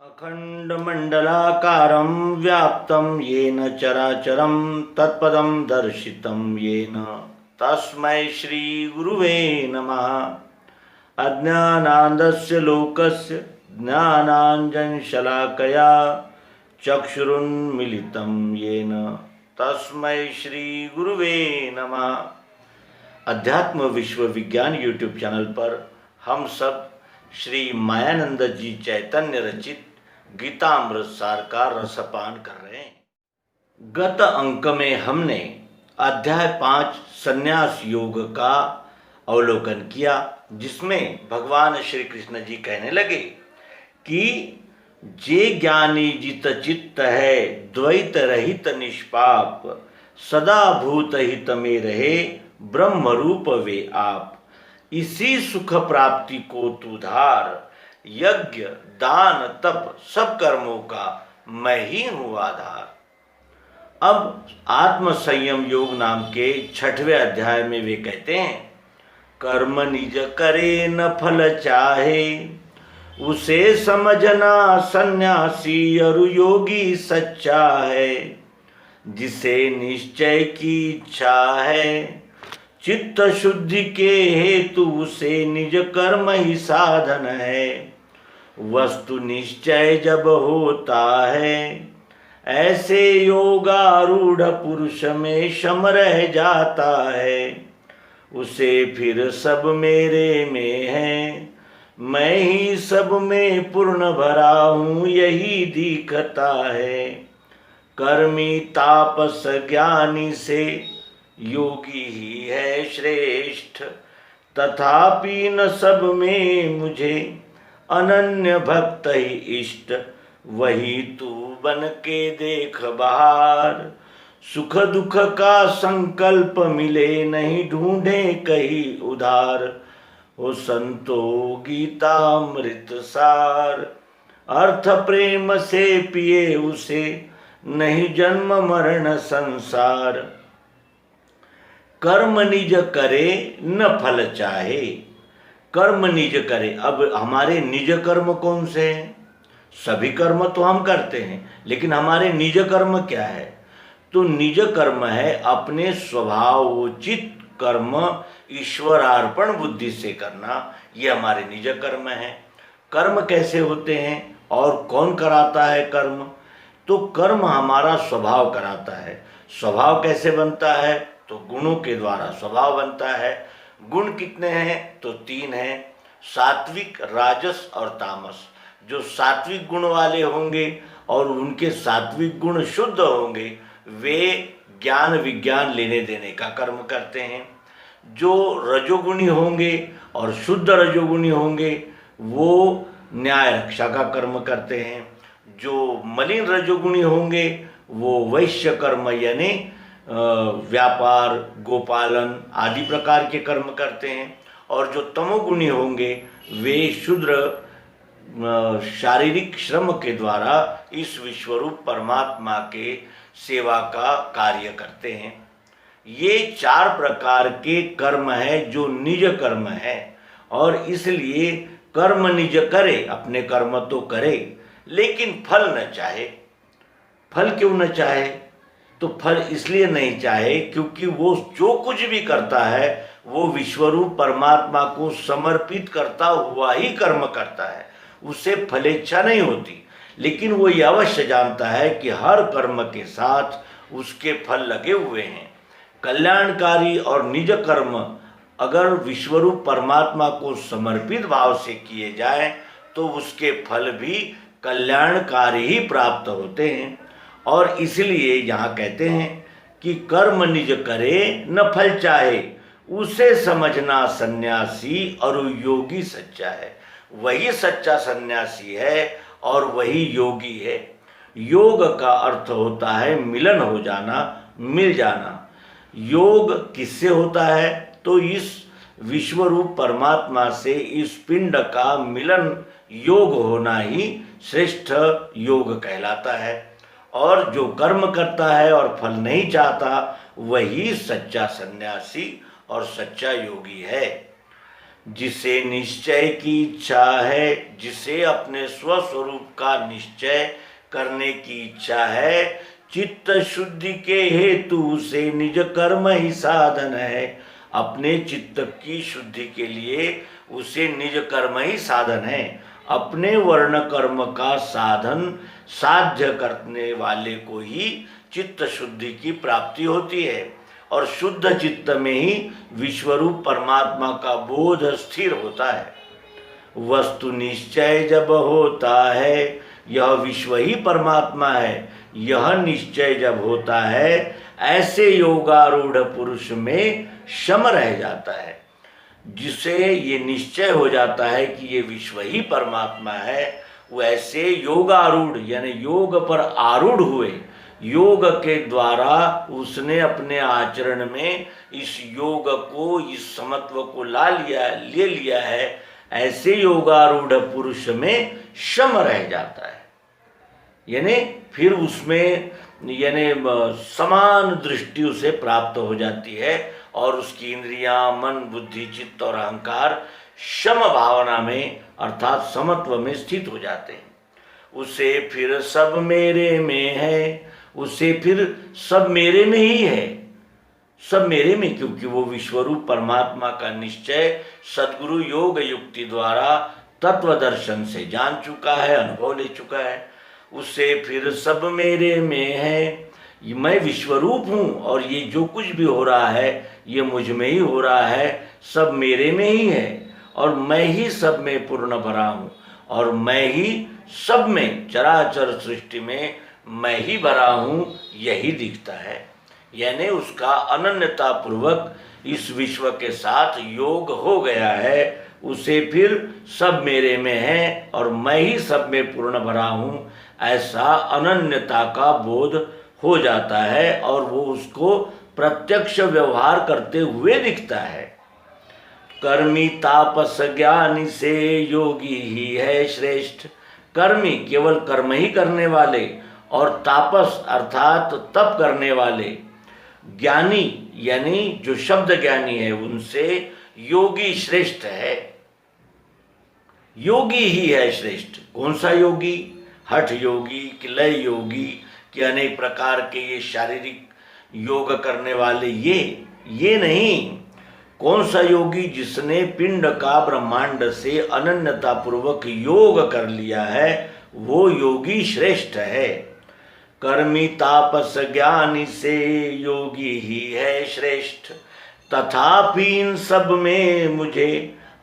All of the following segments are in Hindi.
अखण्डमण्डलाकारं व्याप्तं येन चराचरं तत्पदं दर्शितं येन तस्मै श्रीगुरुवे नमः। अज्ञानान्धस्य लोकस्य ज्ञानाञ्जनशलाकया चक्षुरुन्मीलितं येन तस्मै श्रीगुरुवे नमः। अध्यात्म विश्व विज्ञान यूट्यूब चैनल पर हम सब श्री मायानंद जी चैतन्य रचित गीतामृत सार का रसपान कर रहे हैं। गत अंक में हमने अध्याय 5 संन्यास योग का अवलोकन किया, जिसमें भगवान श्री कृष्ण जी कहने लगे कि जे ज्ञानी जित चित्त है द्वैत रहित निष्पाप सदा भूत हित में रहे ब्रह्म रूप वे आप। इसी सुख प्राप्ति को तू धार, यज्ञ दान तप सब कर्मों का मैं ही हूँ आधार। अब आत्म संयम योग नाम के 6वें अध्याय में वे कहते हैं, कर्म निज करे न फल चाहे उसे समझना सन्यासी और योगी सच्चा है। जिसे निश्चय की इच्छा है चित्त शुद्धि के हेतु उसे निज कर्म ही साधन है। वस्तु निश्चय जब होता है ऐसे योगारूढ़ पुरुष में शम रह जाता है। उसे फिर सब मेरे में है, मैं ही सब में पूर्ण भरा हूँ यही दिखता है। कर्मी तापस ज्ञानी से योगी ही है श्रेष्ठ, तथापि न सब में मुझे अनन्य भक्त ही इष्ट। वही तू बन के देख बाहर, सुख दुख का संकल्प मिले नहीं ढूंढे कहीं उधार। हो संतो गीतामृत सार, अर्थ प्रेम से पिए उसे नहीं जन्म मरण संसार। कर्म निज करे न फल चाहे, कर्म निज करे। अब हमारे निज कर्म कौन से हैं? सभी कर्म तो हम करते हैं, लेकिन हमारे निज कर्म क्या है? तो निज कर्म है अपने स्वभावोचित कर्म ईश्वरार्पण बुद्धि से करना, ये हमारे निज कर्म है। कर्म कैसे होते हैं और कौन कराता है कर्म? तो कर्म हमारा स्वभाव कराता है। स्वभाव कैसे बनता है? तो गुणों के द्वारा स्वभाव बनता है। गुण कितने हैं? तो 3 हैं, सात्विक राजस और तामस। जो सात्विक गुण वाले होंगे और उनके सात्विक गुण शुद्ध होंगे वे ज्ञान विज्ञान लेने देने का कर्म करते हैं। जो रजोगुणी होंगे और शुद्ध रजोगुणी होंगे वो न्याय रक्षा का कर्म करते हैं। जो मलिन रजोगुणी होंगे वो वैश्य कर्म यानी व्यापार गोपालन आदि प्रकार के कर्म करते हैं। और जो तमोगुणी होंगे वे शूद्र शारीरिक श्रम के द्वारा इस विश्वरूप परमात्मा के सेवा का कार्य करते हैं। ये 4 प्रकार के कर्म है जो निज कर्म है, और इसलिए कर्म निज करे, अपने कर्म तो करे लेकिन फल न चाहे। फल क्यों न चाहे? तो फल इसलिए नहीं चाहे क्योंकि वो जो कुछ भी करता है वो विश्वरूप परमात्मा को समर्पित करता हुआ ही कर्म करता है, उसे फलेच्छा नहीं होती। लेकिन वो ये अवश्य जानता है कि हर कर्म के साथ उसके फल लगे हुए हैं। कल्याणकारी और निज कर्म अगर विश्वरूप परमात्मा को समर्पित भाव से किए जाए तो उसके फल भी कल्याणकारी ही प्राप्त होते हैं। और इसलिए यहाँ कहते हैं कि कर्म निज करे न फल चाहे उसे समझना सन्यासी और योगी सच्चा है। वही सच्चा सन्यासी है और वही योगी है। योग का अर्थ होता है मिलन हो जाना, मिल जाना। योग किससे होता है? तो इस विश्वरूप परमात्मा से इस पिंड का मिलन योग होना ही श्रेष्ठ योग कहलाता है। और जो कर्म करता है और फल नहीं चाहता वही सच्चा सन्यासी और सच्चा योगी है। जिसे निश्चय की इच्छा है, जिसे अपने स्वस्वरूप का निश्चय करने की इच्छा है, चित्त शुद्धि के हेतु से निज कर्म ही साधन है। अपने चित्त की शुद्धि के लिए उसे निज कर्म ही साधन है। अपने वर्ण कर्म का साधन साध्य करने वाले को ही चित्त शुद्धि की प्राप्ति होती है और शुद्ध चित्त में ही विश्वरूप परमात्मा का बोध स्थिर होता है। वस्तु निश्चय जब होता है, यह विश्व ही परमात्मा है, यह निश्चय जब होता है, ऐसे योगारूढ़ पुरुष में शम रह जाता है। जिसे ये निश्चय हो जाता है कि ये विश्व ही परमात्मा है, वैसे योगारूढ़ यानी योग पर आरूढ़ हुए, योग के द्वारा उसने अपने आचरण में इस योग को, इस समत्व को ले लिया है, ऐसे योगारूढ़ पुरुष में शम रह जाता है। यानी फिर उसमें यानी समान दृष्टि उसे प्राप्त हो जाती है और उसकी इंद्रियां, मन, बुद्धि, चित्त और अहंकार शम भावना में अर्थात समत्व में स्थित हो जाते हैं। उसे फिर सब मेरे में है, उसे फिर सब मेरे में ही है, सब मेरे में, क्योंकि वो विश्वरूप परमात्मा का निश्चय सद्गुरु योग युक्ति द्वारा तत्व दर्शन से जान चुका है, अनुभव ले चुका है। उसे फिर सब मेरे में है, मैं विश्वरूप हूँ और ये जो कुछ भी हो रहा है ये मुझ में ही हो रहा है, सब मेरे में ही है और मैं ही सब में पूर्ण भरा हूँ और मैं ही सब में, चराचर सृष्टि में मैं ही भरा हूँ, यही दिखता है। यानी उसका अनन्यता पूर्वक इस विश्व के साथ योग हो गया है। उसे फिर सब मेरे में है और मैं ही सब में पूर्ण भरा हूँ, ऐसा अनन्यता का बोध हो जाता है और वो उसको प्रत्यक्ष व्यवहार करते हुए दिखता है। कर्मी तापस ज्ञानी से योगी ही है श्रेष्ठ। कर्मी केवल कर्म ही करने वाले और तापस अर्थात तप करने वाले, ज्ञानी यानी जो शब्द ज्ञानी है, उनसे योगी श्रेष्ठ है। योगी ही है श्रेष्ठ। कौन सा योगी? हठ योगी कि लय योगी कि अनेक प्रकार के ये शारीरिक योग करने वाले, ये नहीं। कौन सा योगी? जिसने पिंड का ब्रह्मांड से अनन्यता पूर्वक योग कर लिया है, वो योगी श्रेष्ठ है। कर्मी तापस ज्ञानी से योगी ही है श्रेष्ठ। तथापि इन सब में मुझे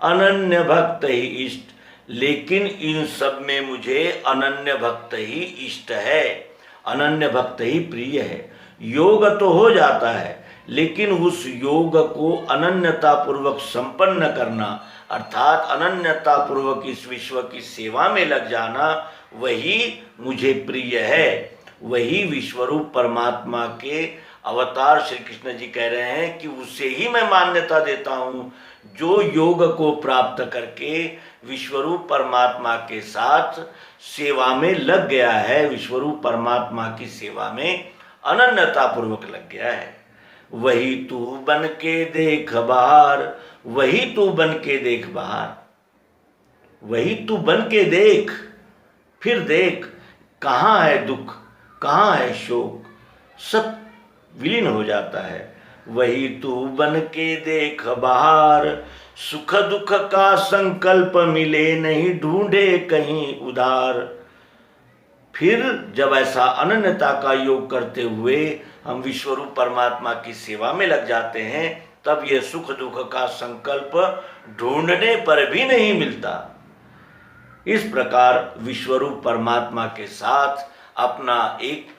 अनन्य भक्त ही इष्ट। लेकिन इन सब में मुझे अनन्य भक्त ही इष्ट है, अनन्य भक्त ही प्रिय है। योग तो हो जाता है, लेकिन उस योग को अनन्यता पूर्वक संपन्न करना अर्थात अनन्यता पूर्वक इस विश्व की सेवा में लग जाना, वही मुझे प्रिय है। वही विश्वरूप परमात्मा के अवतार श्री कृष्ण जी कह रहे हैं कि उसे ही मैं मान्यता देता हूँ जो योग को प्राप्त करके विश्वरूप परमात्मा के साथ सेवा में लग गया है, विश्वरूप परमात्मा की सेवा में अनन्यता पूर्वक लग गया है। वही तू बन के देख बाहर, वही तू बन के देख बाहर, वही तू बन के देख, फिर देख कहाँ है दुख, कहाँ है शोक, सब विलीन हो जाता है। वही तू बन के देख बाहर, सुख दुख का संकल्प मिले नहीं, ढूंढे कहीं उधार। फिर जब ऐसा अनन्यता का योग करते हुए हम विश्वरूप परमात्मा की सेवा में लग जाते हैं, तब ये सुख दुख का संकल्प ढूंढने पर भी नहीं मिलता। इस प्रकार विश्वरूप परमात्मा के साथ अपना एक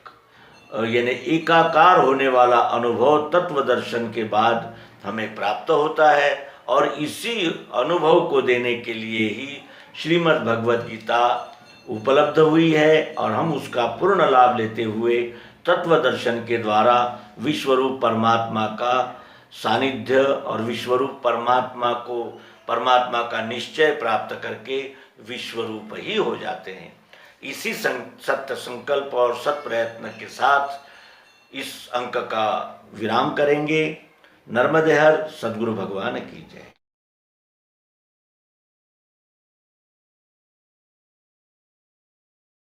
यानी एकाकार होने वाला अनुभव तत्व दर्शन के बाद हमें प्राप्त होता है और इसी अनुभव को देने के लिए ही श्रीमद् भगवद गीता उपलब्ध हुई है और हम उसका पूर्ण लाभ लेते हुए तत्व दर्शन के द्वारा विश्वरूप परमात्मा का सानिध्य और विश्वरूप परमात्मा का निश्चय प्राप्त करके विश्वरूप ही हो जाते हैं। इसी सत्य संकल्प और सत प्रयत्न के साथ इस अंक का विराम करेंगे। नर्मदे हर सद्गुरु भगवान की जय।